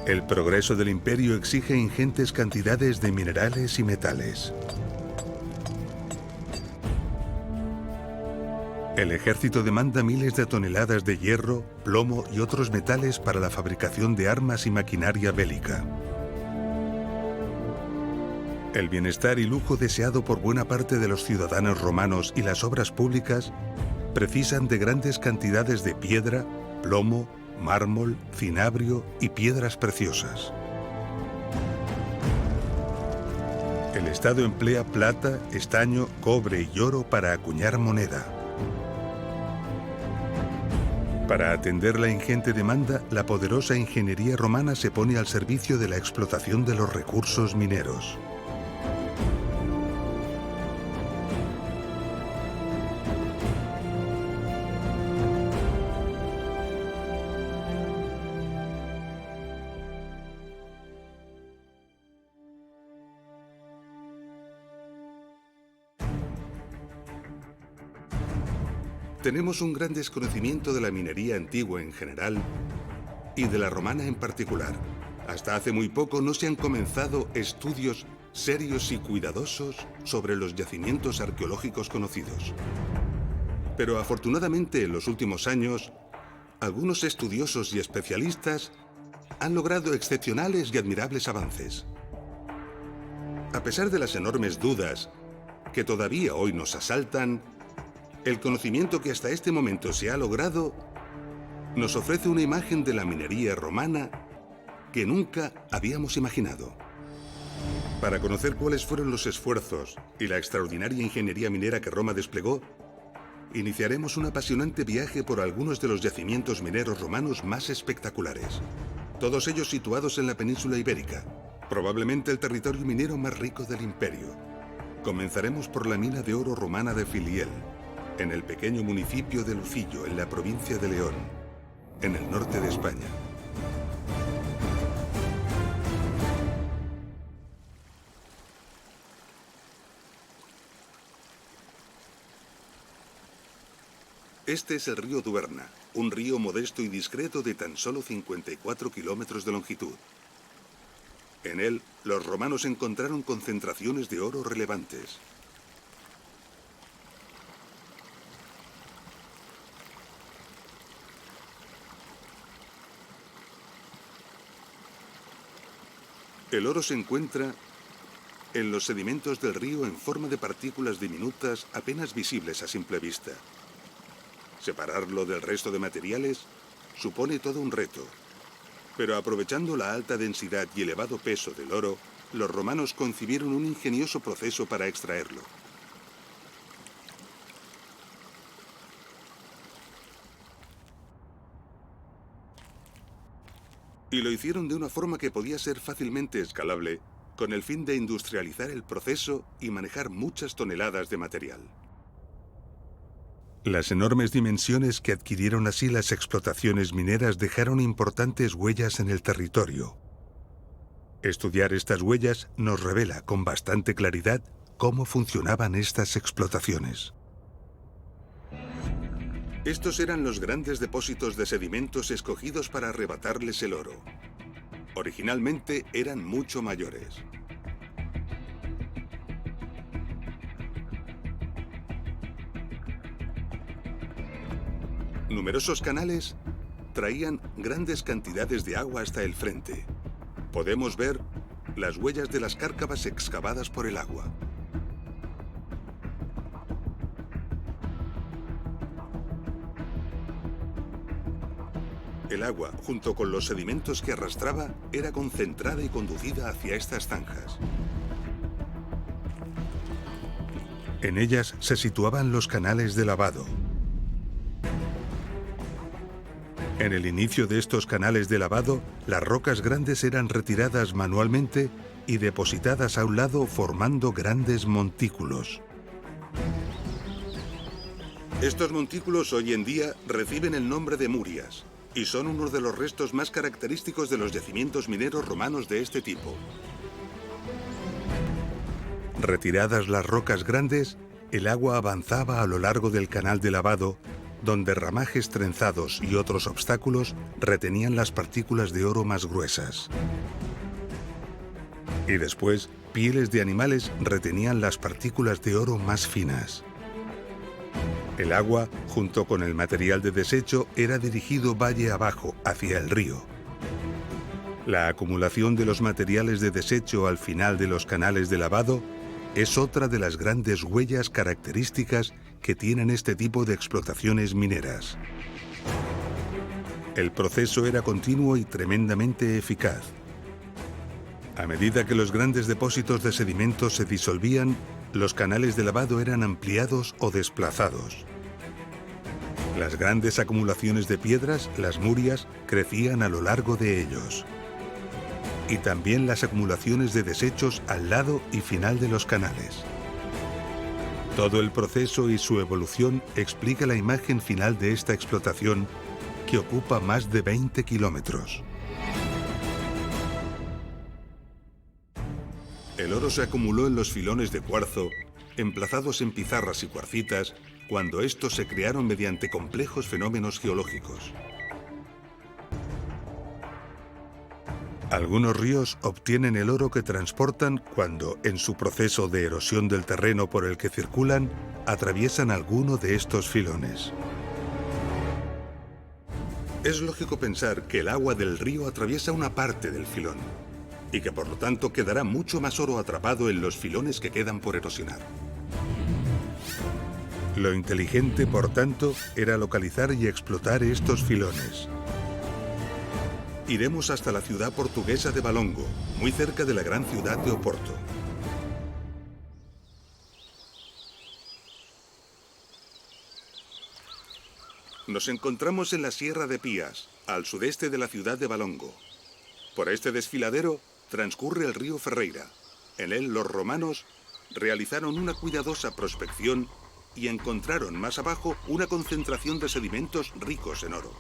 El progreso del imperio exige ingentes cantidades de minerales y metales. El ejército demanda miles de toneladas de hierro, plomo y otros metales para la fabricación de armas y maquinaria bélica. El bienestar y lujo deseado por buena parte de los ciudadanos romanos y las obras públicas precisan de grandes cantidades de piedra, plomo, mármol, cinabrio y piedras preciosas. El Estado emplea plata, estaño, cobre y oro para acuñar moneda. Para atender la ingente demanda, la poderosa ingeniería romana se pone al servicio de la explotación de los recursos mineros. Tenemos un gran desconocimiento de la minería antigua en general y de la romana en particular. Hasta hace muy poco no se han comenzado estudios serios y cuidadosos sobre los yacimientos arqueológicos conocidos. Pero afortunadamente en los últimos años, algunos estudiosos y especialistas han logrado excepcionales y admirables avances. A pesar de las enormes dudas que todavía hoy nos asaltan, el conocimiento que hasta este momento se ha logrado nos ofrece una imagen de la minería romana que nunca habíamos imaginado. Para conocer cuáles fueron los esfuerzos y la extraordinaria ingeniería minera que Roma desplegó, iniciaremos un apasionante viaje por algunos de los yacimientos mineros romanos más espectaculares, todos ellos situados en la península ibérica, probablemente el territorio minero más rico del imperio. Comenzaremos por la mina de oro romana de Filiel, en el pequeño municipio de Lucillo, en la provincia de León, en el norte de España. Este es el río Duerna, un río modesto y discreto de tan solo 54 kilómetros de longitud. En él, los romanos encontraron concentraciones de oro relevantes. El oro se encuentra en los sedimentos del río en forma de partículas diminutas apenas visibles a simple vista. Separarlo del resto de materiales supone todo un reto, pero aprovechando la alta densidad y elevado peso del oro, los romanos concibieron un ingenioso proceso para extraerlo. Y lo hicieron de una forma que podía ser fácilmente escalable, con el fin de industrializar el proceso y manejar muchas toneladas de material. Las enormes dimensiones que adquirieron así las explotaciones mineras dejaron importantes huellas en el territorio. Estudiar estas huellas nos revela con bastante claridad cómo funcionaban estas explotaciones. Estos eran los grandes depósitos de sedimentos escogidos para arrebatarles el oro. Originalmente eran mucho mayores. Numerosos canales traían grandes cantidades de agua hasta el frente. Podemos ver las huellas de las cárcavas excavadas por el agua. El agua, junto con los sedimentos que arrastraba, era concentrada y conducida hacia estas zanjas. En ellas se situaban los canales de lavado. En el inicio de estos canales de lavado, las rocas grandes eran retiradas manualmente y depositadas a un lado formando grandes montículos. Estos montículos hoy en día reciben el nombre de murias y son uno de los restos más característicos de los yacimientos mineros romanos de este tipo. Retiradas las rocas grandes, el agua avanzaba a lo largo del canal de lavado donde ramajes trenzados y otros obstáculos retenían las partículas de oro más gruesas. Y después, pieles de animales retenían las partículas de oro más finas. El agua, junto con el material de desecho, era dirigido valle abajo, hacia el río. La acumulación de los materiales de desecho al final de los canales de lavado es otra de las grandes huellas características que tienen este tipo de explotaciones mineras. El proceso era continuo y tremendamente eficaz. A medida que los grandes depósitos de sedimentos se disolvían, los canales de lavado eran ampliados o desplazados. Las grandes acumulaciones de piedras, las murias, crecían a lo largo de ellos. Y también las acumulaciones de desechos al lado y final de los canales. Todo el proceso y su evolución explica la imagen final de esta explotación, que ocupa más de 20 kilómetros. El oro se acumuló en los filones de cuarzo, emplazados en pizarras y cuarcitas, cuando estos se crearon mediante complejos fenómenos geológicos. Algunos ríos obtienen el oro que transportan cuando, en su proceso de erosión del terreno por el que circulan, atraviesan alguno de estos filones. Es lógico pensar que el agua del río atraviesa una parte del filón y que por lo tanto quedará mucho más oro atrapado en los filones que quedan por erosionar. Lo inteligente, por tanto, era localizar y explotar estos filones. Iremos hasta la ciudad portuguesa de Valongo, muy cerca de la gran ciudad de Oporto. Nos encontramos en la Sierra de Pías, al sudeste de la ciudad de Valongo. Por este desfiladero transcurre el río Ferreira. En él los romanos realizaron una cuidadosa prospección y encontraron más abajo una concentración de sedimentos ricos en oro.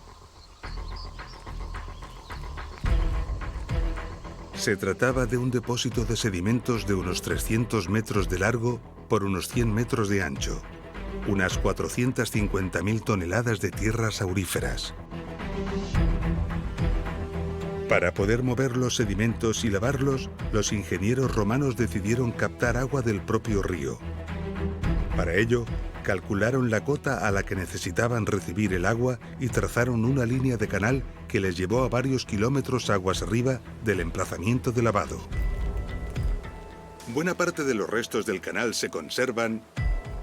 Se trataba de un depósito de sedimentos de unos 300 metros de largo por unos 100 metros de ancho, unas 450.000 toneladas de tierras auríferas. Para poder mover los sedimentos y lavarlos, los ingenieros romanos decidieron captar agua del propio río. Para ello, calcularon la cota a la que necesitaban recibir el agua y trazaron una línea de canal que les llevó a varios kilómetros aguas arriba del emplazamiento de lavado. Buena parte de los restos del canal se conservan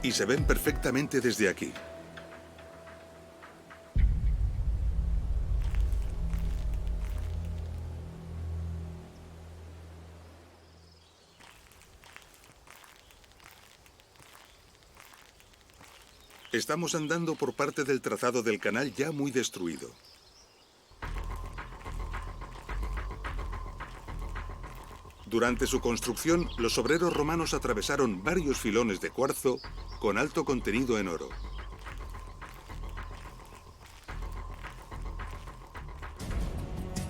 y se ven perfectamente desde aquí. Estamos andando por parte del trazado del canal ya muy destruido. Durante su construcción, los obreros romanos atravesaron varios filones de cuarzo con alto contenido en oro.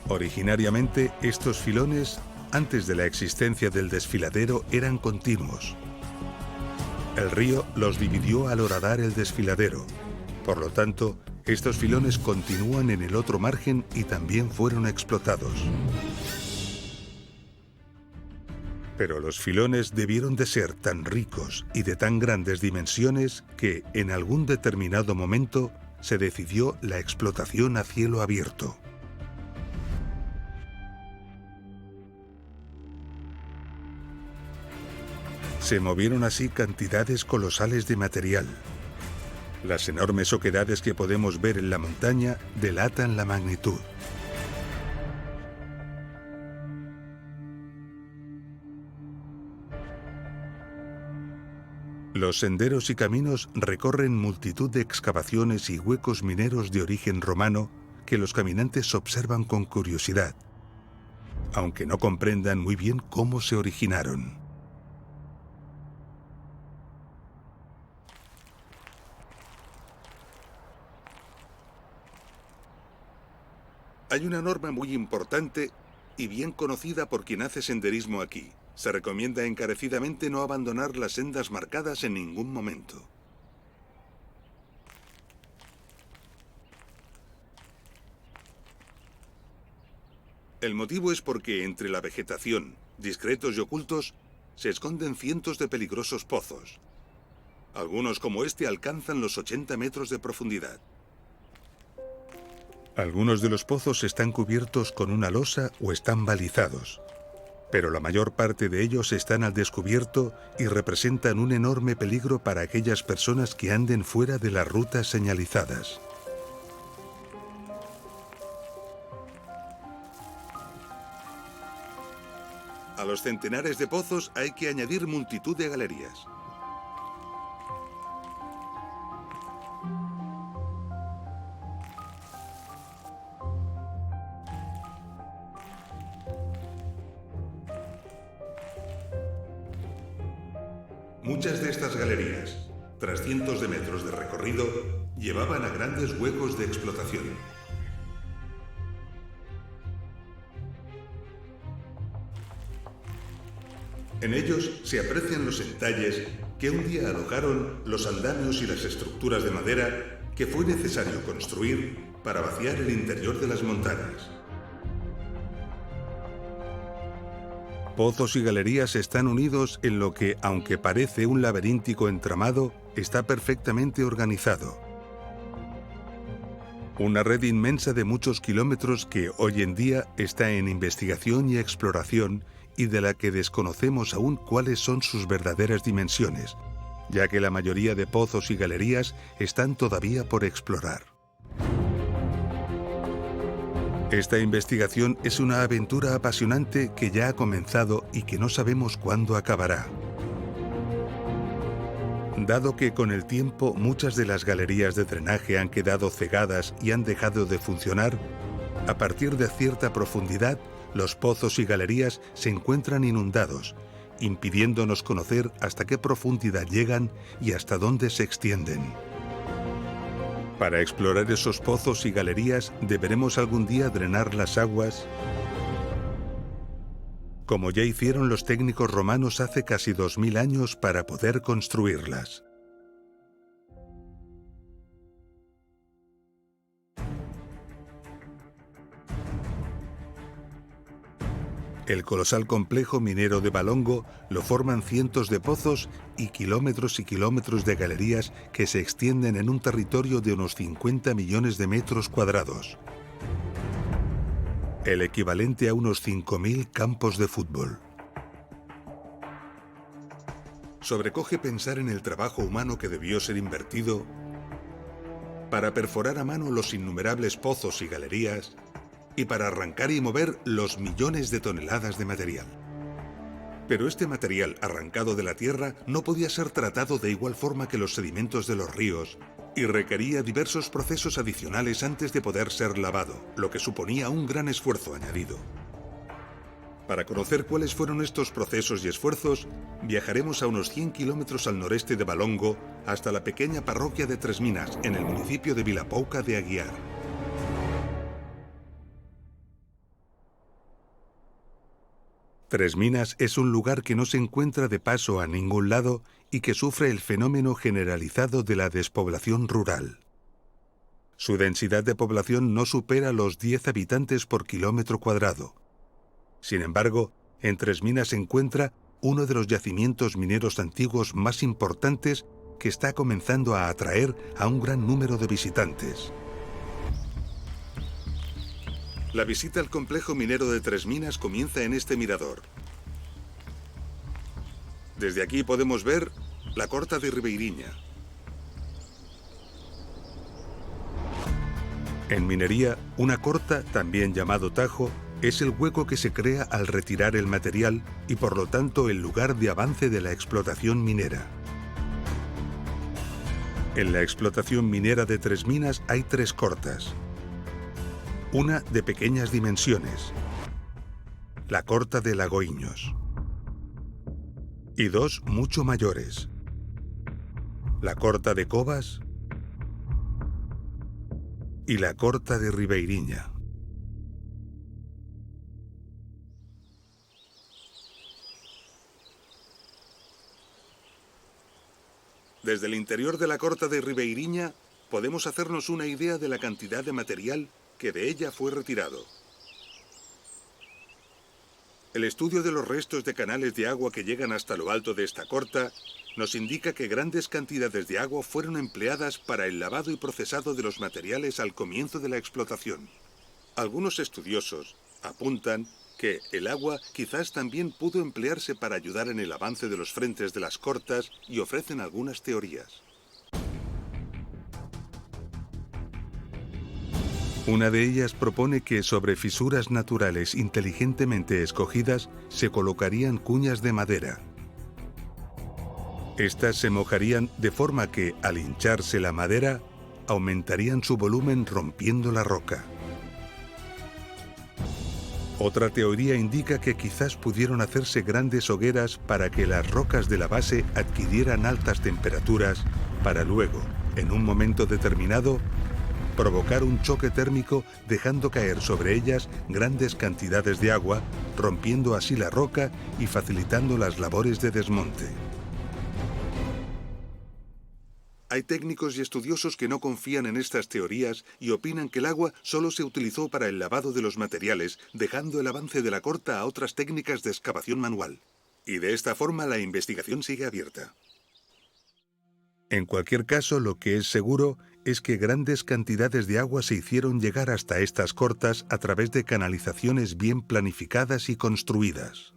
Originariamente, estos filones, antes de la existencia del desfiladero, eran continuos. El río los dividió al horadar el desfiladero. Por lo tanto, estos filones continúan en el otro margen y también fueron explotados. Pero los filones debieron de ser tan ricos y de tan grandes dimensiones que, en algún determinado momento, se decidió la explotación a cielo abierto. Se movieron así cantidades colosales de material. Las enormes oquedades que podemos ver en la montaña delatan la magnitud. Los senderos y caminos recorren multitud de excavaciones y huecos mineros de origen romano que los caminantes observan con curiosidad, aunque no comprendan muy bien cómo se originaron. Hay una norma muy importante y bien conocida por quien hace senderismo aquí. Se recomienda encarecidamente no abandonar las sendas marcadas en ningún momento. El motivo es porque entre la vegetación, discretos y ocultos, se esconden cientos de peligrosos pozos. Algunos como este alcanzan los 80 metros de profundidad. Algunos de los pozos están cubiertos con una losa o están balizados, pero la mayor parte de ellos están al descubierto y representan un enorme peligro para aquellas personas que anden fuera de las rutas señalizadas. A los centenares de pozos hay que añadir multitud de galerías. Muchas de estas galerías, tras cientos de metros de recorrido, llevaban a grandes huecos de explotación. En ellos se aprecian los entalles que un día alojaron los andamios y las estructuras de madera que fue necesario construir para vaciar el interior de las montañas. Pozos y galerías están unidos en lo que, aunque parece un laberíntico entramado, está perfectamente organizado. Una red inmensa de muchos kilómetros que hoy en día está en investigación y exploración y de la que desconocemos aún cuáles son sus verdaderas dimensiones, ya que la mayoría de pozos y galerías están todavía por explorar. Esta investigación es una aventura apasionante que ya ha comenzado y que no sabemos cuándo acabará. Dado que con el tiempo muchas de las galerías de drenaje han quedado cegadas y han dejado de funcionar, a partir de cierta profundidad, los pozos y galerías se encuentran inundados, impidiéndonos conocer hasta qué profundidad llegan y hasta dónde se extienden. Para explorar esos pozos y galerías, deberemos algún día drenar las aguas, como ya hicieron los técnicos romanos hace casi 2000 años para poder construirlas. El colosal complejo minero de Valongo lo forman cientos de pozos y kilómetros de galerías que se extienden en un territorio de unos 50 millones de metros cuadrados, el equivalente a unos 5.000 campos de fútbol. Sobrecoge pensar en el trabajo humano que debió ser invertido para perforar a mano los innumerables pozos y galerías y para arrancar y mover los millones de toneladas de material. Pero este material arrancado de la tierra no podía ser tratado de igual forma que los sedimentos de los ríos y requería diversos procesos adicionales antes de poder ser lavado, lo que suponía un gran esfuerzo añadido. Para conocer cuáles fueron estos procesos y esfuerzos, viajaremos a unos 100 kilómetros al noreste de Valongo hasta la pequeña parroquia de Tres Minas, en el municipio de Vilapouca de Aguiar. Tres Minas es un lugar que no se encuentra de paso a ningún lado y que sufre el fenómeno generalizado de la despoblación rural. Su densidad de población no supera los 10 habitantes por kilómetro cuadrado. Sin embargo, en Tres Minas se encuentra uno de los yacimientos mineros antiguos más importantes que está comenzando a atraer a un gran número de visitantes. La visita al complejo minero de Tres Minas comienza en este mirador. Desde aquí podemos ver la Corta de Ribeiriña. En minería, una corta, también llamado tajo, es el hueco que se crea al retirar el material y por lo tanto el lugar de avance de la explotación minera. En la explotación minera de Tres Minas hay 3 cortas. Una de pequeñas dimensiones, la Corta de Lagoiños, y 2 mucho mayores, la Corta de Covas y la Corta de Ribeiriña. Desde el interior de la Corta de Ribeiriña podemos hacernos una idea de la cantidad de material que de ella fue retirado. El estudio de los restos de canales de agua que llegan hasta lo alto de esta corta nos indica que grandes cantidades de agua fueron empleadas para el lavado y procesado de los materiales al comienzo de la explotación. Algunos estudiosos apuntan que el agua quizás también pudo emplearse para ayudar en el avance de los frentes de las cortas y ofrecen algunas teorías. Una de ellas propone que sobre fisuras naturales inteligentemente escogidas se colocarían cuñas de madera. Estas se mojarían de forma que, al hincharse la madera, aumentarían su volumen rompiendo la roca. Otra teoría indica que quizás pudieron hacerse grandes hogueras para que las rocas de la base adquirieran altas temperaturas para luego, en un momento determinado, provocar un choque térmico dejando caer sobre ellas grandes cantidades de agua, rompiendo así la roca y facilitando las labores de desmonte. Hay técnicos y estudiosos que no confían en estas teorías y opinan que el agua solo se utilizó para el lavado de los materiales, dejando el avance de la corta a otras técnicas de excavación manual. Y de esta forma la investigación sigue abierta. En cualquier caso, lo que es seguro es que grandes cantidades de agua se hicieron llegar hasta estas cortas a través de canalizaciones bien planificadas y construidas.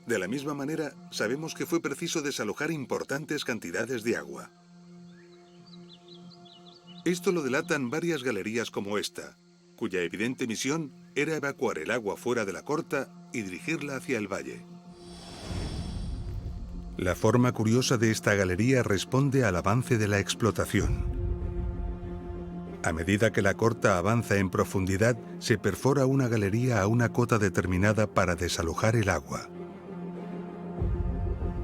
De la misma manera, sabemos que fue preciso desalojar importantes cantidades de agua. Esto lo delatan varias galerías como esta, cuya evidente misión era evacuar el agua fuera de la corta y dirigirla hacia el valle. La forma curiosa de esta galería responde al avance de la explotación. A medida que la corta avanza en profundidad, se perfora una galería a una cota determinada para desalojar el agua.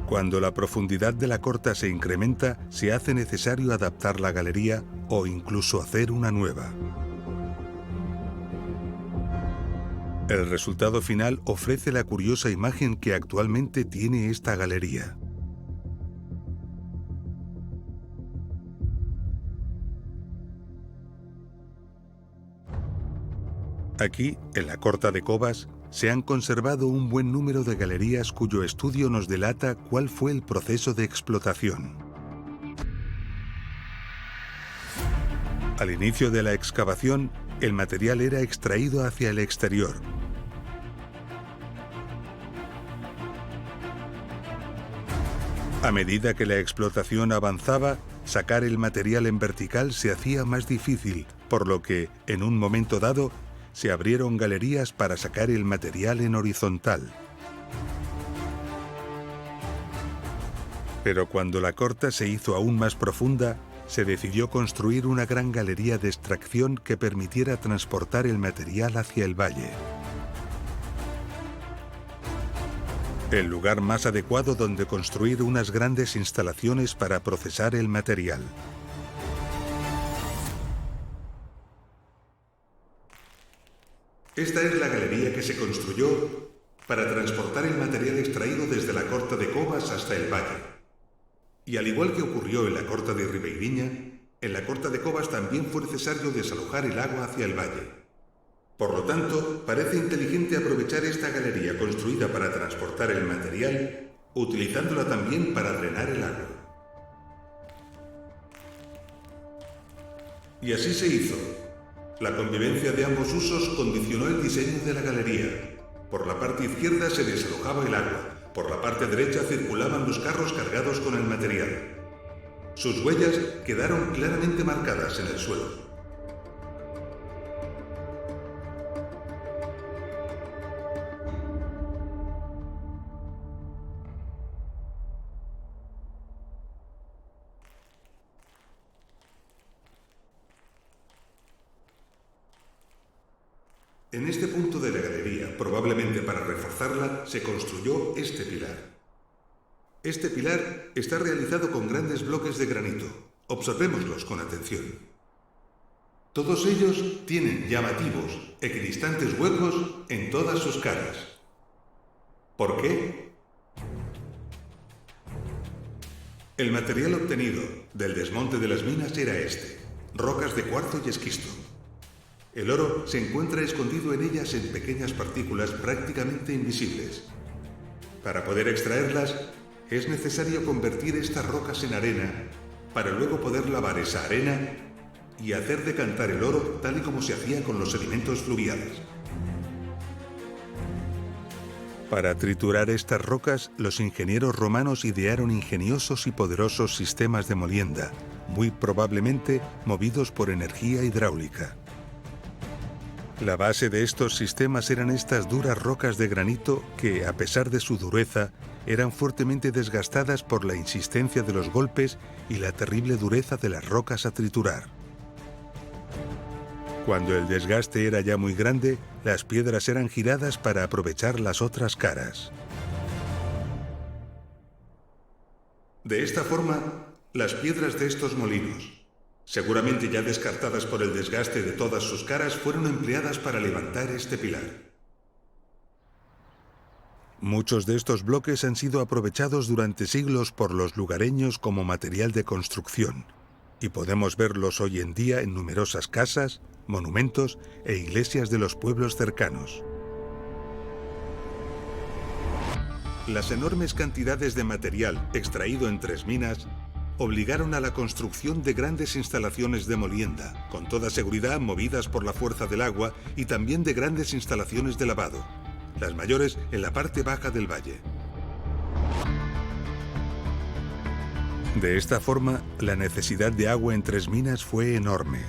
Cuando la profundidad de la corta se incrementa, se hace necesario adaptar la galería o incluso hacer una nueva. El resultado final ofrece la curiosa imagen que actualmente tiene esta galería. Aquí, en la Corta de Cobas, se han conservado un buen número de galerías cuyo estudio nos delata cuál fue el proceso de explotación. Al inicio de la excavación, el material era extraído hacia el exterior. A medida que la explotación avanzaba, sacar el material en vertical se hacía más difícil, por lo que, en un momento dado, se abrieron galerías para sacar el material en horizontal. Pero cuando la corta se hizo aún más profunda, se decidió construir una gran galería de extracción que permitiera transportar el material hacia el valle. El lugar más adecuado donde construir unas grandes instalaciones para procesar el material. Esta es la galería que se construyó para transportar el material extraído desde la Corta de Cobas hasta el valle. Y al igual que ocurrió en la Corta de Ribeiriña, en la Corta de Cobas también fue necesario desalojar el agua hacia el valle. Por lo tanto, parece inteligente aprovechar esta galería construida para transportar el material, utilizándola también para drenar el agua. Y así se hizo. La convivencia de ambos usos condicionó el diseño de la galería. Por la parte izquierda se desalojaba el agua, por la parte derecha circulaban los carros cargados con el material. Sus huellas quedaron claramente marcadas en el suelo. En este punto de la galería, probablemente para reforzarla, se construyó este pilar. Este pilar está realizado con grandes bloques de granito. Observémoslos con atención. Todos ellos tienen llamativos, equidistantes huecos en todas sus caras. ¿Por qué? El material obtenido del desmonte de las minas era este: rocas de cuarzo y esquisto. El oro se encuentra escondido en ellas en pequeñas partículas prácticamente invisibles. Para poder extraerlas, es necesario convertir estas rocas en arena para luego poder lavar esa arena y hacer decantar el oro tal y como se hacía con los sedimentos fluviales. Para triturar estas rocas, los ingenieros romanos idearon ingeniosos y poderosos sistemas de molienda, muy probablemente movidos por energía hidráulica. La base de estos sistemas eran estas duras rocas de granito que, a pesar de su dureza, eran fuertemente desgastadas por la insistencia de los golpes y la terrible dureza de las rocas a triturar. Cuando el desgaste era ya muy grande, las piedras eran giradas para aprovechar las otras caras. De esta forma, las piedras de estos molinos, seguramente ya descartadas por el desgaste de todas sus caras, fueron empleadas para levantar este pilar. Muchos de estos bloques han sido aprovechados durante siglos por los lugareños como material de construcción, y podemos verlos hoy en día en numerosas casas, monumentos e iglesias de los pueblos cercanos. Las enormes cantidades de material extraído en Tres Minas obligaron a la construcción de grandes instalaciones de molienda, con toda seguridad movidas por la fuerza del agua, y también de grandes instalaciones de lavado, las mayores en la parte baja del valle. De esta forma, la necesidad de agua en Tres Minas fue enorme.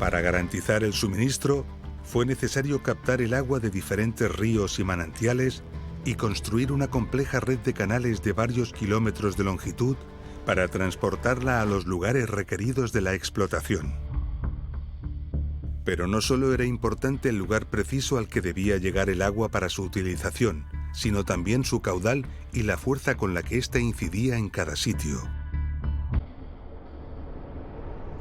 Para garantizar el suministro, fue necesario captar el agua de diferentes ríos y manantiales y construir una compleja red de canales de varios kilómetros de longitud para transportarla a los lugares requeridos de la explotación. Pero no solo era importante el lugar preciso al que debía llegar el agua para su utilización, sino también su caudal y la fuerza con la que ésta incidía en cada sitio.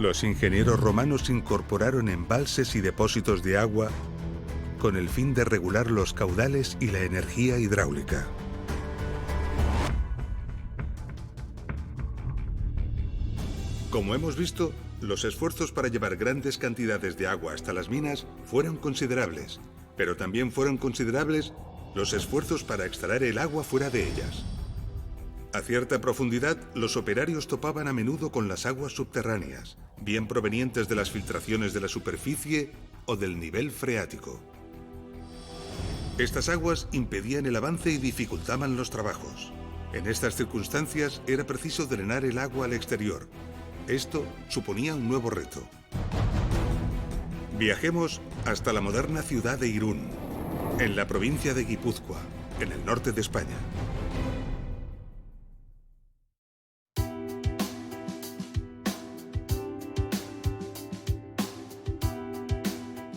Los ingenieros romanos incorporaron embalses y depósitos de agua con el fin de regular los caudales y la energía hidráulica. Como hemos visto, los esfuerzos para llevar grandes cantidades de agua hasta las minas fueron considerables, pero también fueron considerables los esfuerzos para extraer el agua fuera de ellas. A cierta profundidad, los operarios topaban a menudo con las aguas subterráneas, bien provenientes de las filtraciones de la superficie o del nivel freático. Estas aguas impedían el avance y dificultaban los trabajos. En estas circunstancias era preciso drenar el agua al exterior. Esto suponía un nuevo reto. Viajemos hasta la moderna ciudad de Irún, en la provincia de Guipúzcoa, en el norte de España.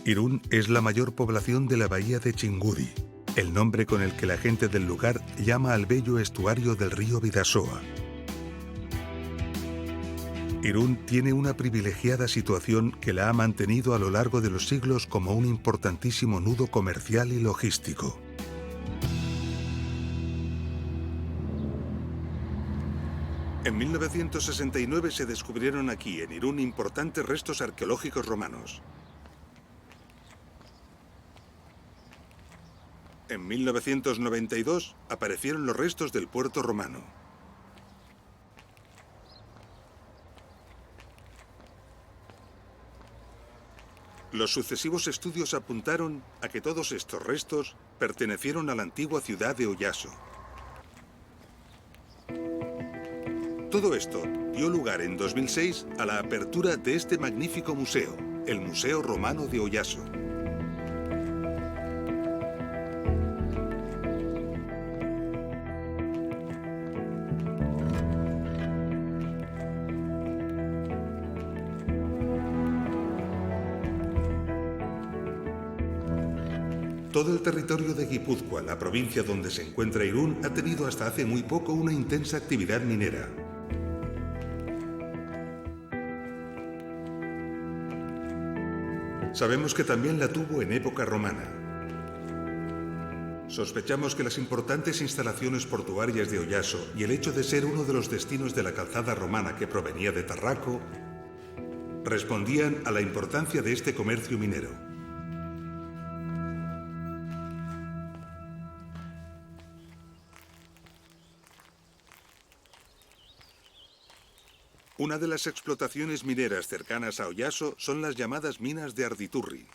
Irún es la mayor población de la bahía de Chingudi, el nombre con el que la gente del lugar llama al bello estuario del río Bidasoa. Irún tiene una privilegiada situación que la ha mantenido a lo largo de los siglos como un importantísimo nudo comercial y logístico. En 1969 se descubrieron aquí, en Irún, importantes restos arqueológicos romanos. En 1992 aparecieron los restos del puerto romano. Los sucesivos estudios apuntaron a que todos estos restos pertenecieron a la antigua ciudad de Oyaso. Todo esto dio lugar en 2006 a la apertura de este magnífico museo, el Museo Romano de Oyaso. Todo el territorio de Guipúzcoa, la provincia donde se encuentra Irún, ha tenido hasta hace muy poco una intensa actividad minera. Sabemos que también la tuvo en época romana. Sospechamos que las importantes instalaciones portuarias de Oyaso y el hecho de ser uno de los destinos de la calzada romana que provenía de Tarraco respondían a la importancia de este comercio minero. Una de las explotaciones mineras cercanas a Oyaso son las llamadas minas de Arditurri.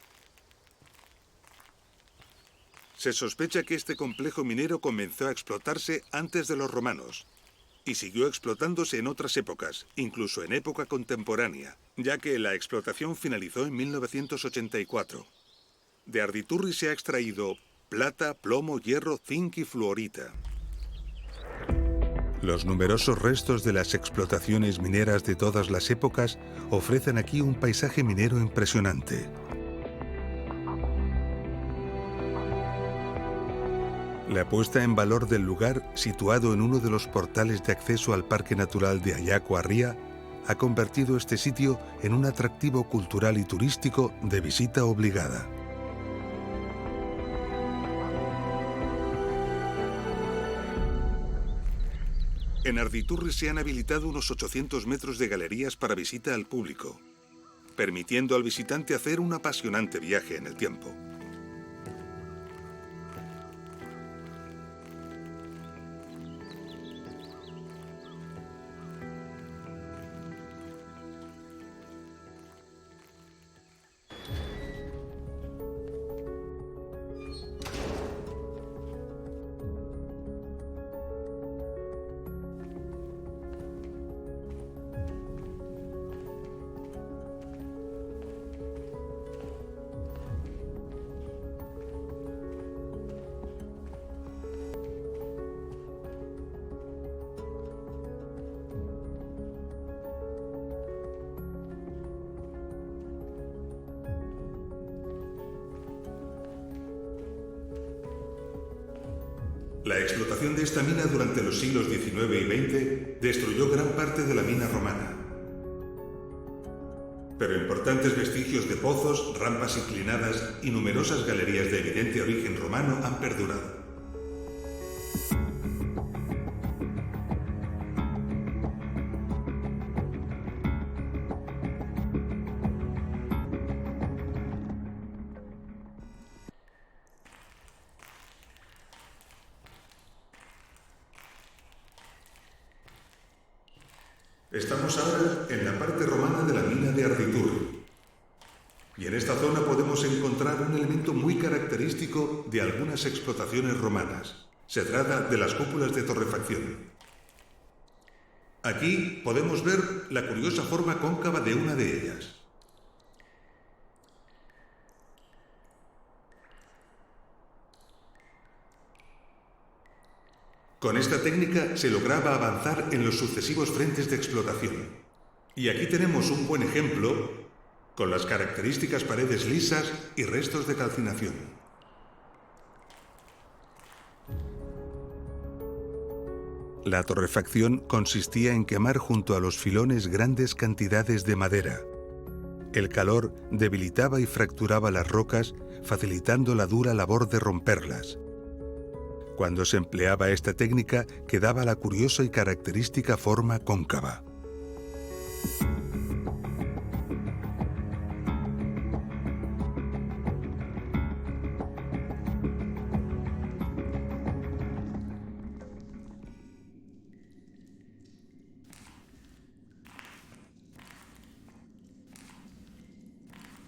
Se sospecha que este complejo minero comenzó a explotarse antes de los romanos y siguió explotándose en otras épocas, incluso en época contemporánea, ya que la explotación finalizó en 1984. De Arditurri se ha extraído plata, plomo, hierro, zinc y fluorita. Los numerosos restos de las explotaciones mineras de todas las épocas ofrecen aquí un paisaje minero impresionante. La puesta en valor del lugar, situado en uno de los portales de acceso al Parque Natural de Ayacuarría, ha convertido este sitio en un atractivo cultural y turístico de visita obligada. En Arditurri se han habilitado unos 800 metros de galerías para visita al público, permitiendo al visitante hacer un apasionante viaje en el tiempo. La explotación de esta mina durante los siglos XIX y XX destruyó gran parte de la mina romana. Pero importantes vestigios de pozos, rampas inclinadas y numerosas galerías de evidente origen romano han perdurado. Estamos ahora en la parte romana de la mina de Arditurri. Y en esta zona podemos encontrar un elemento muy característico de algunas explotaciones romanas. Se trata de las cúpulas de torrefacción. Aquí podemos ver la curiosa forma cóncava de una de ellas. Con esta técnica se lograba avanzar en los sucesivos frentes de explotación. Y aquí tenemos un buen ejemplo con las características paredes lisas y restos de calcinación. La torrefacción consistía en quemar junto a los filones grandes cantidades de madera. El calor debilitaba y fracturaba las rocas, facilitando la dura labor de romperlas. Cuando se empleaba esta técnica, quedaba la curiosa y característica forma cóncava.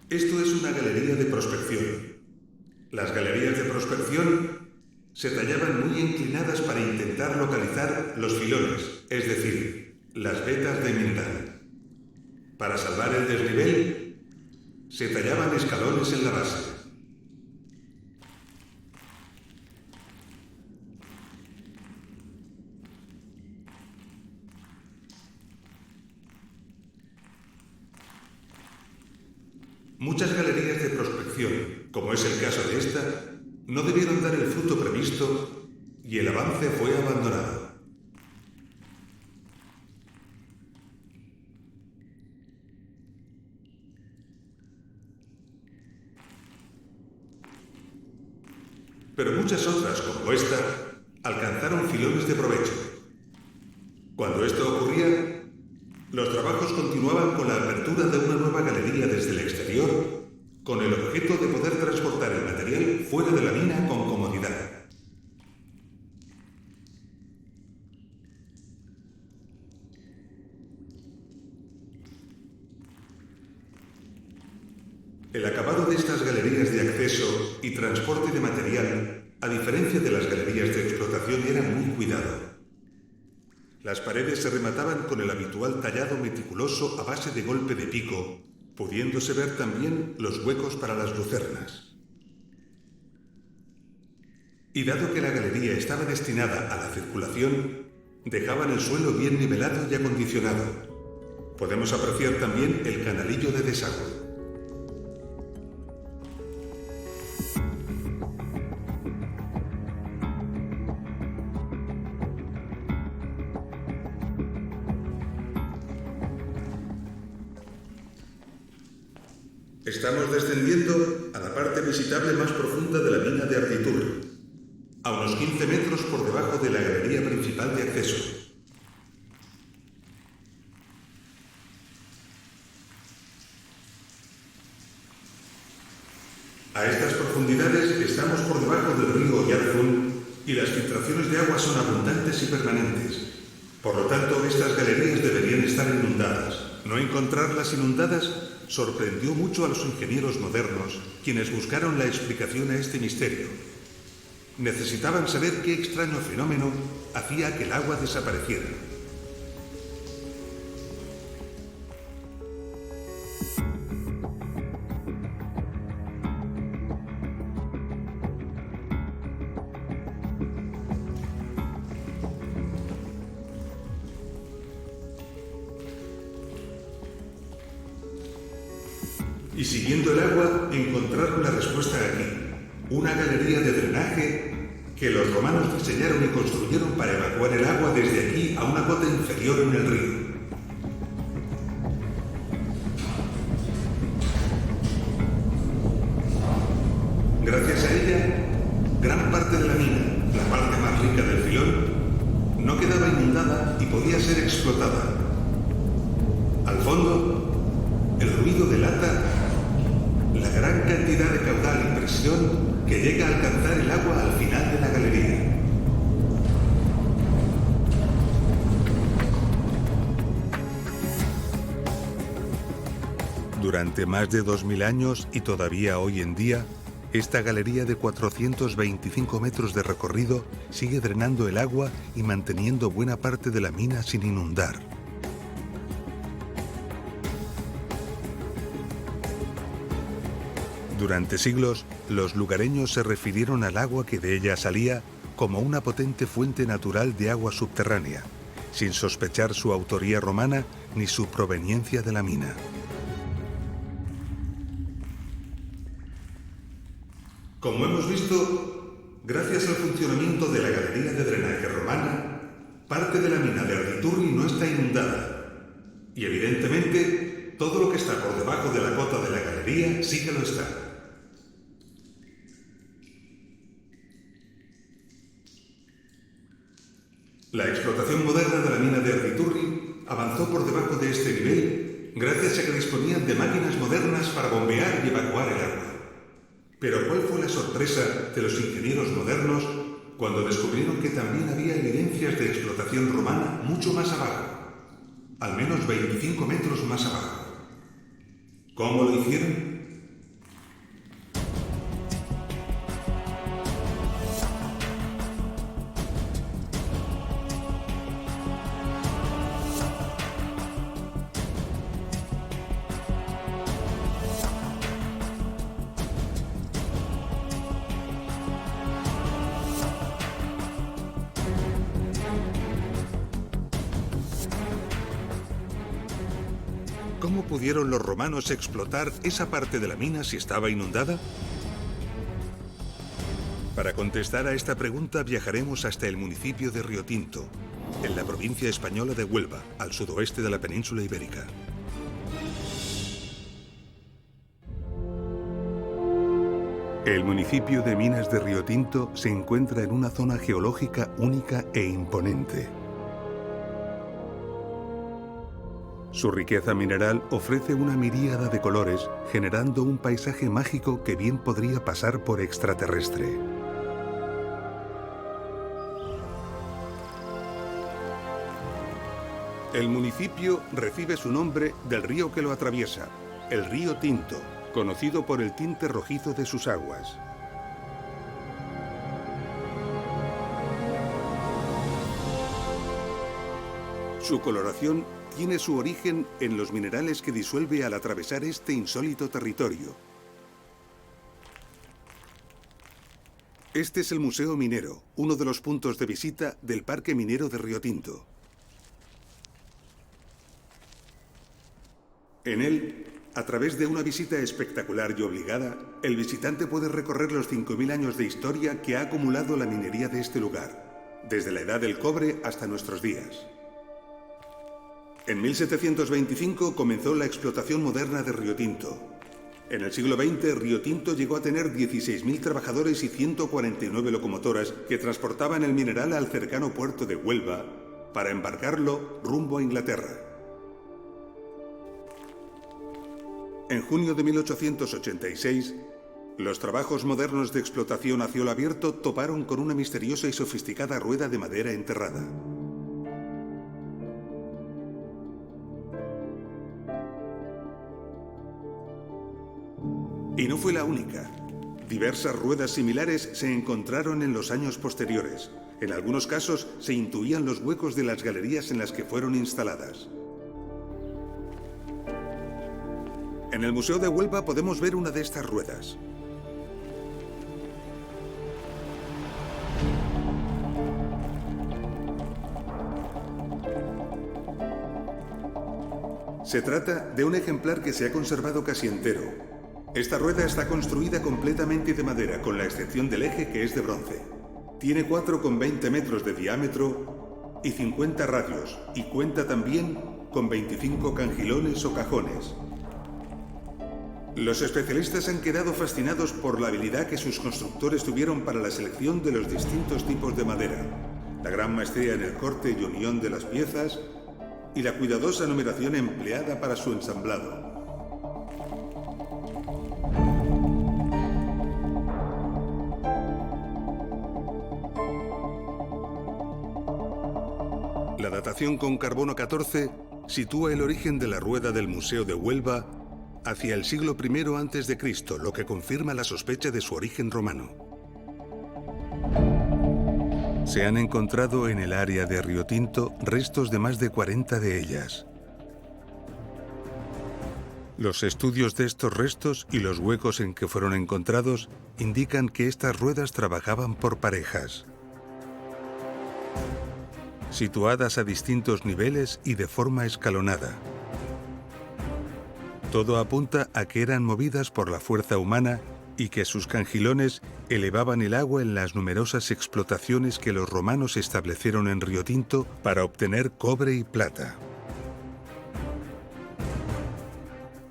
Esto es una galería de prospección. Las galerías de prospección se tallaban muy inclinadas para intentar localizar los filones, es decir, las vetas de mineral. Para salvar el desnivel, se tallaban escalones en la base. Muchas galerías de prospección, como es el caso de esta, no debieron dar el fruto previsto y el avance fue abandonado. Pero muchas otras, como esta, alcanzaron filones de provecho. Cuando esto ocurría, los trabajos continuaban con la apertura de una nueva El acabado de estas galerías de acceso y transporte de material, a diferencia de las galerías de explotación, era muy cuidado. Las paredes se remataban con el habitual tallado meticuloso a base de golpe de pico, pudiéndose ver también los huecos para las lucernas. Y dado que la galería estaba destinada a la circulación, dejaban el suelo bien nivelado y acondicionado. Podemos apreciar también el canalillo de desagüe. Estamos descendiendo a la parte visitable más profunda de la mina de Arditurri, a unos 15 metros por debajo de la galería principal de acceso. A estas profundidades estamos por debajo del río Oyarzún y las filtraciones de agua son abundantes y permanentes. Por lo tanto, estas galerías deberían estar inundadas. No encontrarlas inundadas sorprendió mucho a los ingenieros modernos, quienes buscaron la explicación a este misterio. Necesitaban saber qué extraño fenómeno hacía que el agua desapareciera. Y siguiendo el agua, encontraron la respuesta aquí. Una galería de drenaje que los romanos diseñaron y construyeron para evacuar el agua desde aquí a una cota inferior en el río. Gracias a ella, gran parte de la mina, la parte más rica del filón, no quedaba inundada y podía ser explotada. Al fondo, el ruido delata la gran cantidad de caudal y presión que llega a alcanzar el agua al final de la galería. Durante más de 2000 años y todavía hoy en día, esta galería de 425 metros de recorrido sigue drenando el agua y manteniendo buena parte de la mina sin inundar. Durante siglos, los lugareños se refirieron al agua que de ella salía como una potente fuente natural de agua subterránea, sin sospechar su autoría romana ni su proveniencia de la mina. Como hemos visto, gracias al funcionamiento de la galería de drenaje romana, parte de la mina de Arditurri no está inundada. Y evidentemente, todo lo que está por debajo de la cota de la galería sí que lo está. La explotación moderna de la mina de Arditurri avanzó por debajo de este nivel gracias a que disponían de máquinas modernas para bombear y evacuar el agua. Pero ¿cuál fue la sorpresa de los ingenieros modernos cuando descubrieron que también había evidencias de explotación romana mucho más abajo, al menos 25 metros más abajo? ¿Cómo lo hicieron? ¿Cómo pudieron los romanos explotar esa parte de la mina si estaba inundada? Para contestar a esta pregunta viajaremos hasta el municipio de Riotinto, en la provincia española de Huelva, al sudoeste de la península ibérica. El municipio de Minas de Riotinto se encuentra en una zona geológica única e imponente. Su riqueza mineral ofrece una miríada de colores, generando un paisaje mágico que bien podría pasar por extraterrestre. El municipio recibe su nombre del río que lo atraviesa, el río Tinto, conocido por el tinte rojizo de sus aguas. Su coloración tiene su origen en los minerales que disuelve al atravesar este insólito territorio. Este es el Museo Minero, uno de los puntos de visita del Parque Minero de Riotinto. En él, a través de una visita espectacular y obligada, el visitante puede recorrer los 5.000 años de historia que ha acumulado la minería de este lugar, desde la edad del cobre hasta nuestros días. En 1725 comenzó la explotación moderna de Riotinto. En el siglo XX, Riotinto llegó a tener 16.000 trabajadores y 149 locomotoras que transportaban el mineral al cercano puerto de Huelva para embarcarlo rumbo a Inglaterra. En junio de 1886, los trabajos modernos de explotación a cielo abierto toparon con una misteriosa y sofisticada rueda de madera enterrada. Y no fue la única. Diversas ruedas similares se encontraron en los años posteriores. En algunos casos se intuían los huecos de las galerías en las que fueron instaladas. En el Museo de Huelva podemos ver una de estas ruedas. Se trata de un ejemplar que se ha conservado casi entero. Esta rueda está construida completamente de madera, con la excepción del eje, que es de bronce. Tiene 4,20 metros de diámetro y 50 radios, y cuenta también con 25 cangilones o cajones. Los especialistas han quedado fascinados por la habilidad que sus constructores tuvieron para la selección de los distintos tipos de madera, la gran maestría en el corte y unión de las piezas y la cuidadosa numeración empleada para su ensamblado. La datación con carbono 14 sitúa el origen de la rueda del Museo de Huelva hacia el siglo I a.C., lo que confirma la sospecha de su origen romano. Se han encontrado en el área de Riotinto restos de más de 40 de ellas. Los estudios de estos restos y los huecos en que fueron encontrados indican que estas ruedas trabajaban por parejas, situadas a distintos niveles y de forma escalonada. Todo apunta a que eran movidas por la fuerza humana y que sus cangilones elevaban el agua en las numerosas explotaciones que los romanos establecieron en Riotinto para obtener cobre y plata.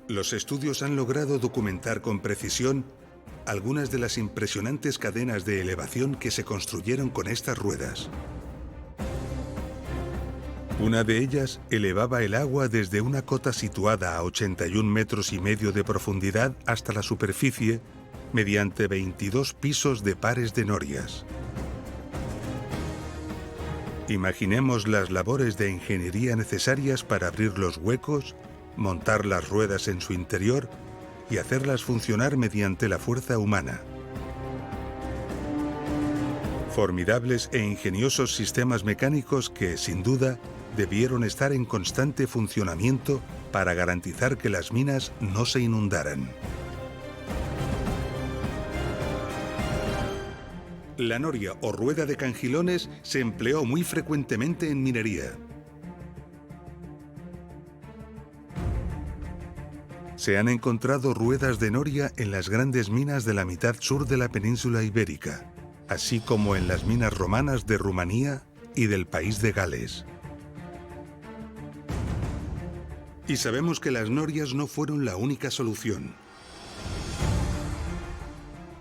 Los estudios han logrado documentar con precisión algunas de las impresionantes cadenas de elevación que se construyeron con estas ruedas. Una de ellas elevaba el agua desde una cota situada a 81,5 metros de profundidad hasta la superficie mediante 22 pisos de pares de norias. Imaginemos las labores de ingeniería necesarias para abrir los huecos, montar las ruedas en su interior y hacerlas funcionar mediante la fuerza humana. Formidables e ingeniosos sistemas mecánicos que, sin duda, debieron estar en constante funcionamiento para garantizar que las minas no se inundaran. La noria o rueda de cangilones se empleó muy frecuentemente en minería. Se han encontrado ruedas de noria en las grandes minas de la mitad sur de la península ibérica, así como en las minas romanas de Rumanía y del país de Gales. Y sabemos que las norias no fueron la única solución.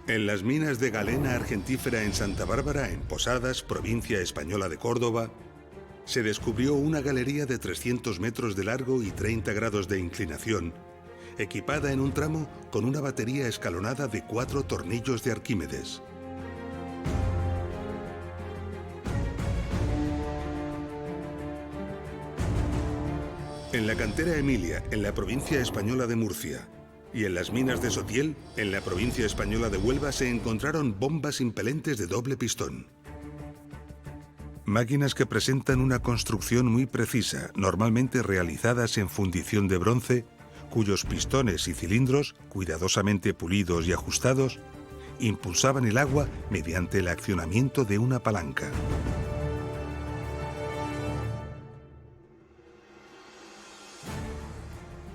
En las minas de galena argentífera en Santa Bárbara, en Posadas, provincia española de Córdoba, se descubrió una galería de 300 metros de largo y 30 grados de inclinación, equipada en un tramo con una batería escalonada de 4 tornillos de Arquímedes. En la cantera Emilia, en la provincia española de Murcia, Y en las minas de Sotiel, en la provincia española de Huelva, se encontraron bombas impelentes de doble pistón. Máquinas que presentan una construcción muy precisa, normalmente realizadas en fundición de bronce, cuyos pistones y cilindros, cuidadosamente pulidos y ajustados, impulsaban el agua mediante el accionamiento de una palanca.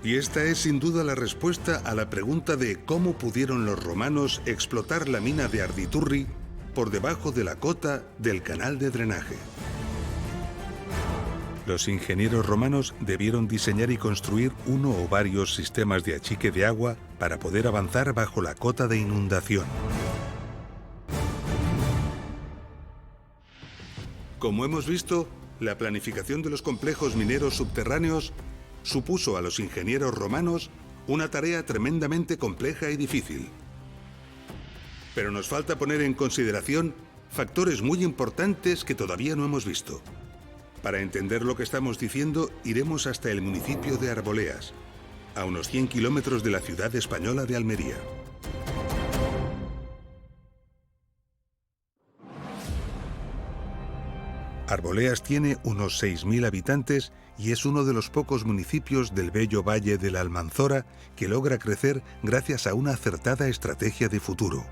Y esta es sin duda la respuesta a la pregunta de cómo pudieron los romanos explotar la mina de Arditurri por debajo de la cota del canal de drenaje. Los ingenieros romanos debieron diseñar y construir uno o varios sistemas de achique de agua para poder avanzar bajo la cota de inundación. Como hemos visto, la planificación de los complejos mineros subterráneos supuso a los ingenieros romanos una tarea tremendamente compleja y difícil. Pero nos falta poner en consideración factores muy importantes que todavía no hemos visto. Para entender lo que estamos diciendo, iremos hasta el municipio de Arboleas, a unos 100 kilómetros de la ciudad española de Almería. Arboleas tiene unos 6.000 habitantes y es uno de los pocos municipios del bello valle de la Almanzora que logra crecer gracias a una acertada estrategia de futuro.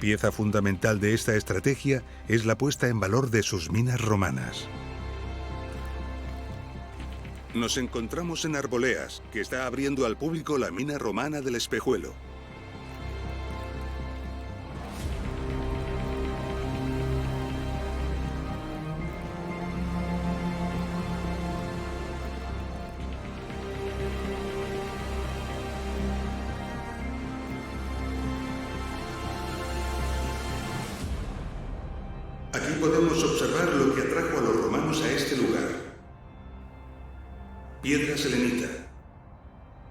Pieza fundamental de esta estrategia es la puesta en valor de sus minas romanas. Nos encontramos en Arboleas, que está abriendo al público la mina romana del Espejuelo. Aquí podemos observar lo que atrajo a los romanos a este lugar. Piedra selenita.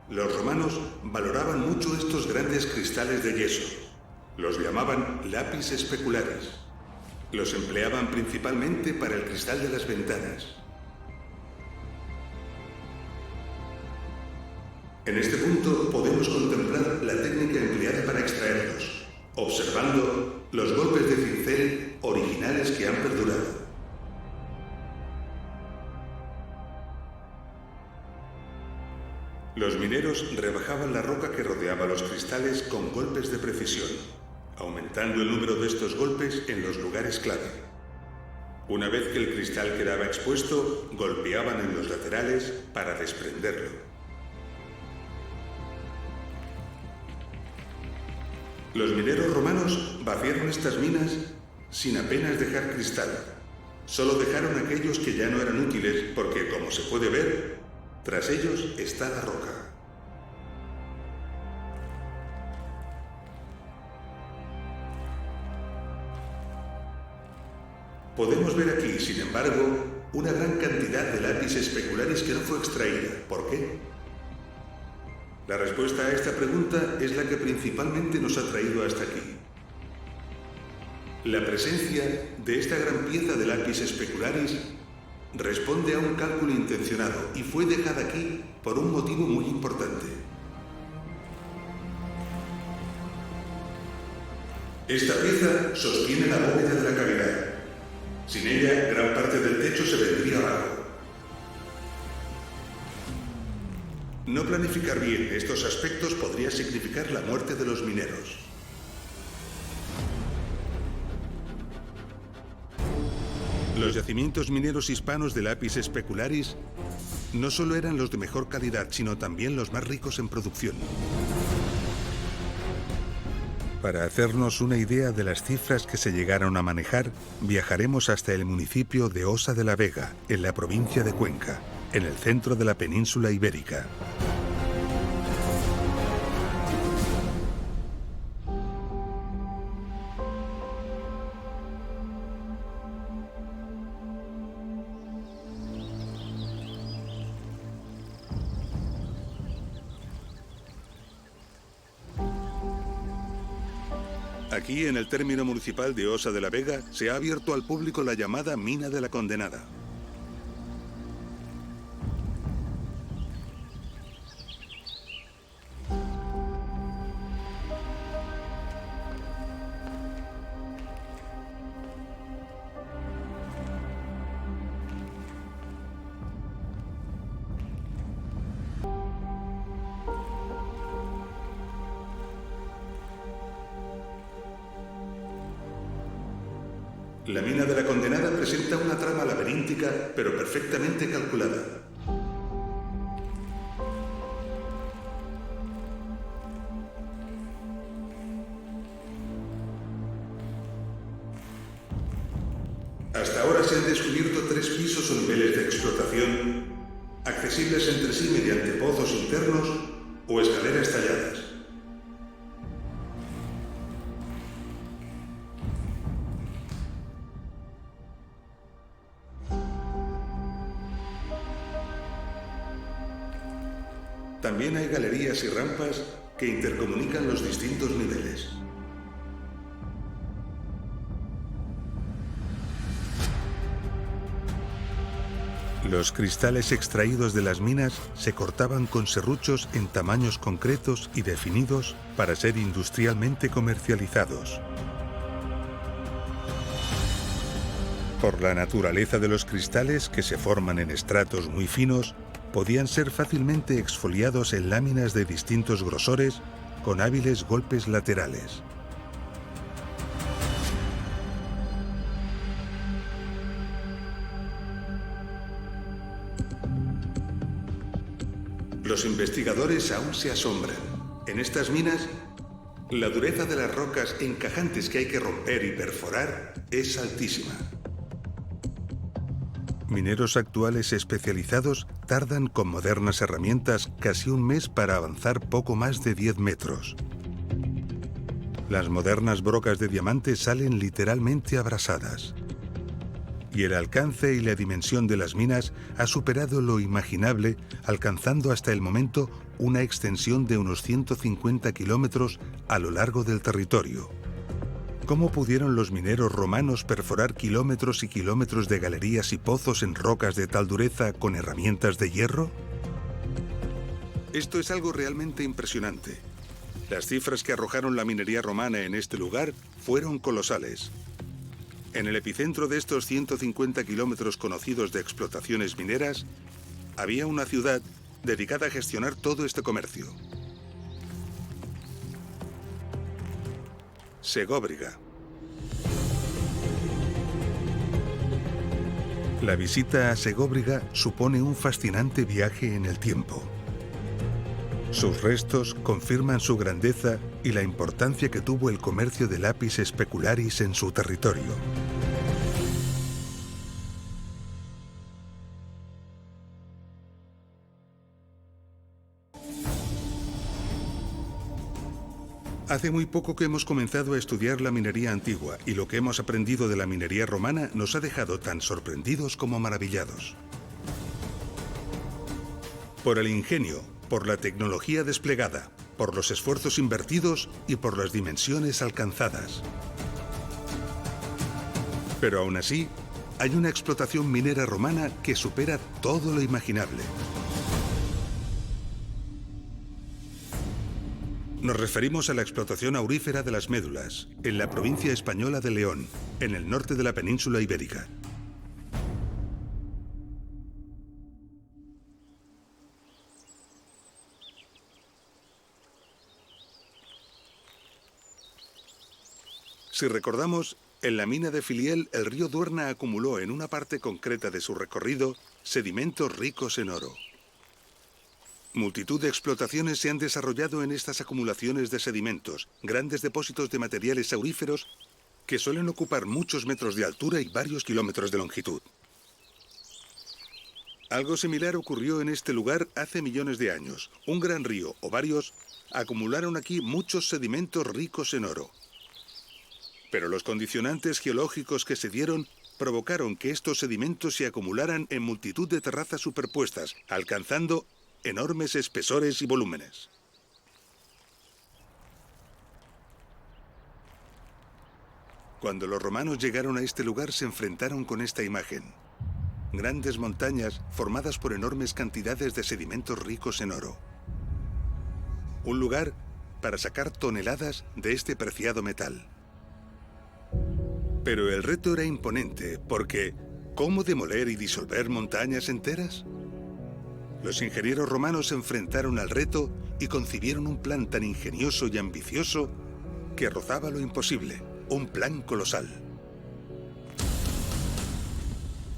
Los romanos valoraban mucho estos grandes cristales de yeso. Los llamaban lapis specularis. Los empleaban principalmente para el cristal de las ventanas. En este punto podemos contemplar la técnica empleada para extraerlos, observando los golpes de cincel originales que han perdurado. Los mineros rebajaban la roca que rodeaba los cristales con golpes de precisión, aumentando el número de estos golpes en los lugares clave. Una vez que el cristal quedaba expuesto, golpeaban en los laterales para desprenderlo. Los mineros romanos vaciaron estas minas sin apenas dejar cristal. Solo dejaron aquellos que ya no eran útiles porque, como se puede ver, tras ellos está la roca. Podemos ver aquí, sin embargo, una gran cantidad de lapis specularis que no fue extraída. ¿Por qué? La respuesta a esta pregunta es la que principalmente nos ha traído hasta aquí. La presencia de esta gran pieza de lapis specularis responde a un cálculo intencionado y fue dejada aquí por un motivo muy importante. Esta pieza sostiene la bóveda de la cavidad. Sin ella, gran parte del techo se vendría abajo. No planificar bien estos aspectos podría significar la muerte de los mineros. Los yacimientos mineros hispanos de lapis specularis no solo eran los de mejor calidad, sino también los más ricos en producción. Para hacernos una idea de las cifras que se llegaron a manejar, viajaremos hasta el municipio de Osa de la Vega, en la provincia de Cuenca, en el centro de la península ibérica. Aquí, en el término municipal de Osa de la Vega, se ha abierto al público la llamada Mina de la Condenada. La mina de la Condenada presenta una trama laberíntica, pero perfectamente calculada. Hasta ahora se han descubierto 3 pisos o niveles de explotación, accesibles entre sí mediante pozos internos o escaleras talladas. También hay galerías y rampas que intercomunican los distintos niveles. Los cristales extraídos de las minas se cortaban con serruchos en tamaños concretos y definidos para ser industrialmente comercializados. Por la naturaleza de los cristales, que se forman en estratos muy finos, podían ser fácilmente exfoliados en láminas de distintos grosores con hábiles golpes laterales. Los investigadores aún se asombran. En estas minas, la dureza de las rocas encajantes que hay que romper y perforar es altísima. Mineros actuales especializados tardan con modernas herramientas casi un mes para avanzar poco más de 10 metros. Las modernas brocas de diamante salen literalmente abrasadas. Y el alcance y la dimensión de las minas ha superado lo imaginable, alcanzando hasta el momento una extensión de unos 150 kilómetros a lo largo del territorio. ¿Cómo pudieron los mineros romanos perforar kilómetros y kilómetros de galerías y pozos en rocas de tal dureza con herramientas de hierro? Esto es algo realmente impresionante. Las cifras que arrojaron la minería romana en este lugar fueron colosales. En el epicentro de estos 150 kilómetros conocidos de explotaciones mineras, había una ciudad dedicada a gestionar todo este comercio. Segóbriga. La visita a Segóbriga supone un fascinante viaje en el tiempo. Sus restos confirman su grandeza y la importancia que tuvo el comercio de lapis specularis en su territorio. Hace muy poco que hemos comenzado a estudiar la minería antigua y lo que hemos aprendido de la minería romana nos ha dejado tan sorprendidos como maravillados. Por el ingenio, por la tecnología desplegada, por los esfuerzos invertidos y por las dimensiones alcanzadas. Pero aún así, hay una explotación minera romana que supera todo lo imaginable. Nos referimos a la explotación aurífera de las Médulas, en la provincia española de León, en el norte de la península ibérica. Si recordamos, en la mina de Filiel el río Duerna acumuló en una parte concreta de su recorrido sedimentos ricos en oro. Multitud de explotaciones se han desarrollado en estas acumulaciones de sedimentos, grandes depósitos de materiales auríferos que suelen ocupar muchos metros de altura y varios kilómetros de longitud. Algo similar ocurrió en este lugar hace millones de años. Un gran río, o varios, acumularon aquí muchos sedimentos ricos en oro. Pero los condicionantes geológicos que se dieron provocaron que estos sedimentos se acumularan en multitud de terrazas superpuestas, alcanzando enormes espesores y volúmenes. Cuando los romanos llegaron a este lugar se enfrentaron con esta imagen. Grandes montañas formadas por enormes cantidades de sedimentos ricos en oro. Un lugar para sacar toneladas de este preciado metal. Pero el reto era imponente porque ¿cómo demoler y disolver montañas enteras? Los ingenieros romanos se enfrentaron al reto y concibieron un plan tan ingenioso y ambicioso que rozaba lo imposible, un plan colosal.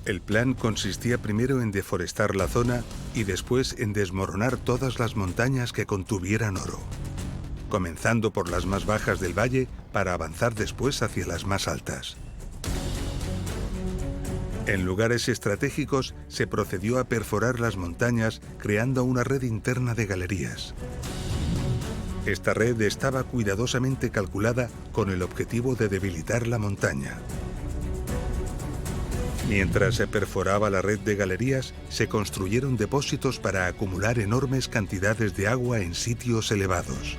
El plan consistía primero en deforestar la zona y después en desmoronar todas las montañas que contuvieran oro, comenzando por las más bajas del valle para avanzar después hacia las más altas. En lugares estratégicos se procedió a perforar las montañas creando una red interna de galerías. Esta red estaba cuidadosamente calculada con el objetivo de debilitar la montaña. Mientras se perforaba la red de galerías, se construyeron depósitos para acumular enormes cantidades de agua en sitios elevados.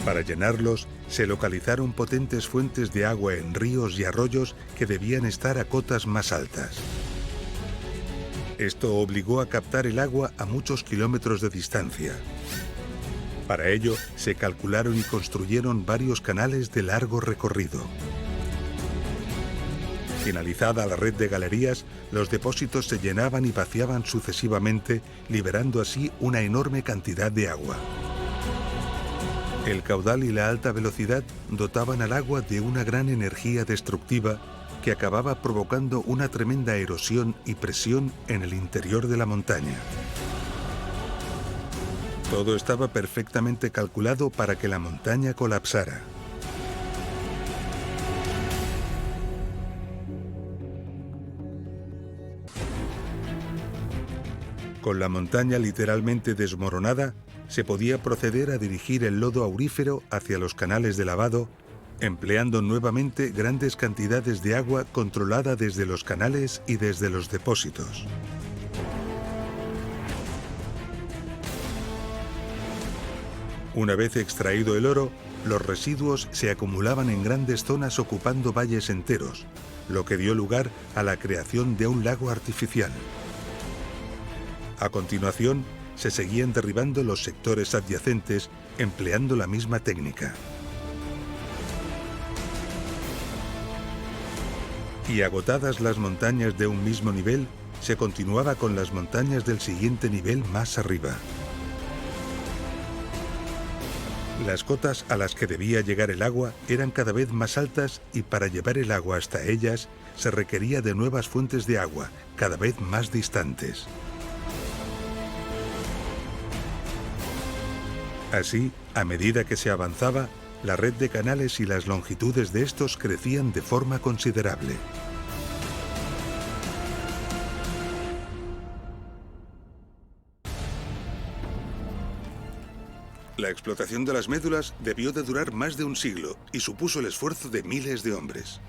Para llenarlos, se localizaron potentes fuentes de agua en ríos y arroyos que debían estar a cotas más altas. Esto obligó a captar el agua a muchos kilómetros de distancia. Para ello, se calcularon y construyeron varios canales de largo recorrido. Finalizada la red de galerías, los depósitos se llenaban y vaciaban sucesivamente, liberando así una enorme cantidad de agua. El caudal y la alta velocidad dotaban al agua de una gran energía destructiva que acababa provocando una tremenda erosión y presión en el interior de la montaña. Todo estaba perfectamente calculado para que la montaña colapsara. Con la montaña literalmente desmoronada, se podía proceder a dirigir el lodo aurífero hacia los canales de lavado, empleando nuevamente grandes cantidades de agua controlada desde los canales y desde los depósitos. Una vez extraído el oro, los residuos se acumulaban en grandes zonas ocupando valles enteros, lo que dio lugar a la creación de un lago artificial. A continuación, se seguían derribando los sectores adyacentes empleando la misma técnica. Y agotadas las montañas de un mismo nivel, se continuaba con las montañas del siguiente nivel más arriba. Las cotas a las que debía llegar el agua eran cada vez más altas y para llevar el agua hasta ellas se requería de nuevas fuentes de agua, cada vez más distantes. Así, a medida que se avanzaba, la red de canales y las longitudes de estos crecían de forma considerable. La explotación de las médulas debió de durar más de un siglo y supuso el esfuerzo de miles de hombres.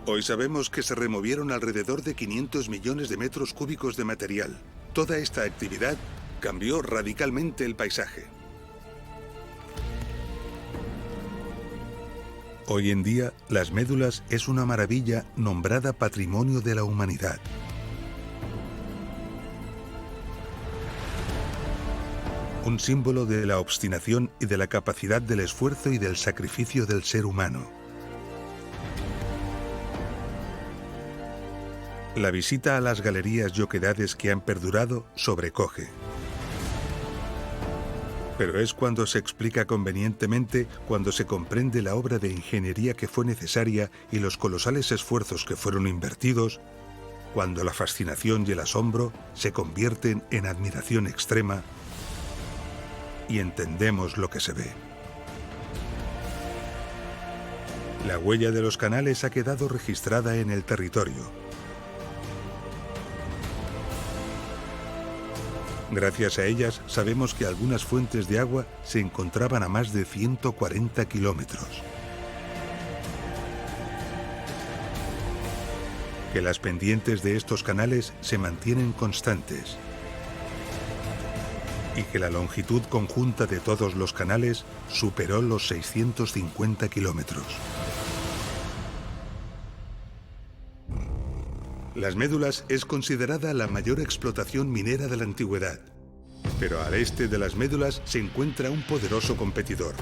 Hoy sabemos que se removieron alrededor de 500 millones de metros cúbicos de material. Toda esta actividad cambió radicalmente el paisaje. Hoy en día, las médulas es una maravilla nombrada Patrimonio de la Humanidad. Un símbolo de la obstinación y de la capacidad del esfuerzo y del sacrificio del ser humano. La visita a las galerías y oquedades que han perdurado sobrecoge. Pero es cuando se explica convenientemente, cuando se comprende la obra de ingeniería que fue necesaria y los colosales esfuerzos que fueron invertidos, cuando la fascinación y el asombro se convierten en admiración extrema y entendemos lo que se ve. La huella de los canales ha quedado registrada en el territorio. Gracias a ellas sabemos que algunas fuentes de agua se encontraban a más de 140 kilómetros. Que las pendientes de estos canales se mantienen constantes. Y que la longitud conjunta de todos los canales superó los 650 kilómetros. Las médulas es considerada la mayor explotación minera de la antigüedad. Pero al este de las médulas se encuentra un poderoso competidor.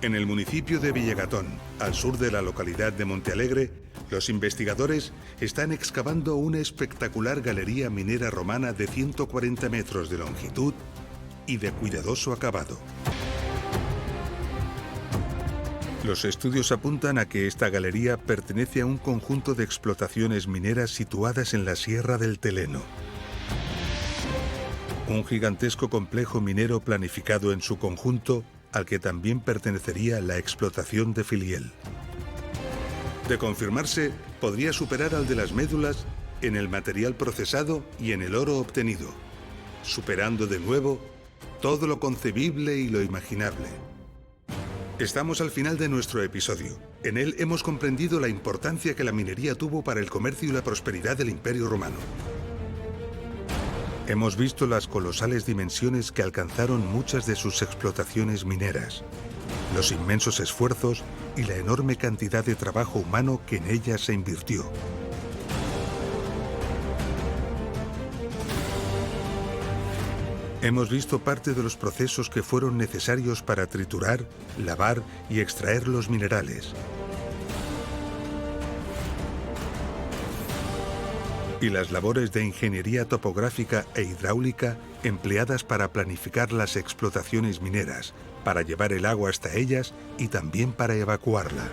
En el municipio de Villagatón, al sur de la localidad de Montealegre, los investigadores están excavando una espectacular galería minera romana de 140 metros de longitud y de cuidadoso acabado. Los estudios apuntan a que esta galería pertenece a un conjunto de explotaciones mineras situadas en la Sierra del Teleno. Un gigantesco complejo minero planificado en su conjunto, al que también pertenecería la explotación de Filiel. De confirmarse, podría superar al de las médulas en el material procesado y en el oro obtenido, superando de nuevo todo lo concebible y lo imaginable. Estamos al final de nuestro episodio. En él hemos comprendido la importancia que la minería tuvo para el comercio y la prosperidad del Imperio Romano. Hemos visto las colosales dimensiones que alcanzaron muchas de sus explotaciones mineras, los inmensos esfuerzos y la enorme cantidad de trabajo humano que en ellas se invirtió. Hemos visto parte de los procesos que fueron necesarios para triturar, lavar y extraer los minerales. Y las labores de ingeniería topográfica e hidráulica empleadas para planificar las explotaciones mineras, para llevar el agua hasta ellas y también para evacuarla.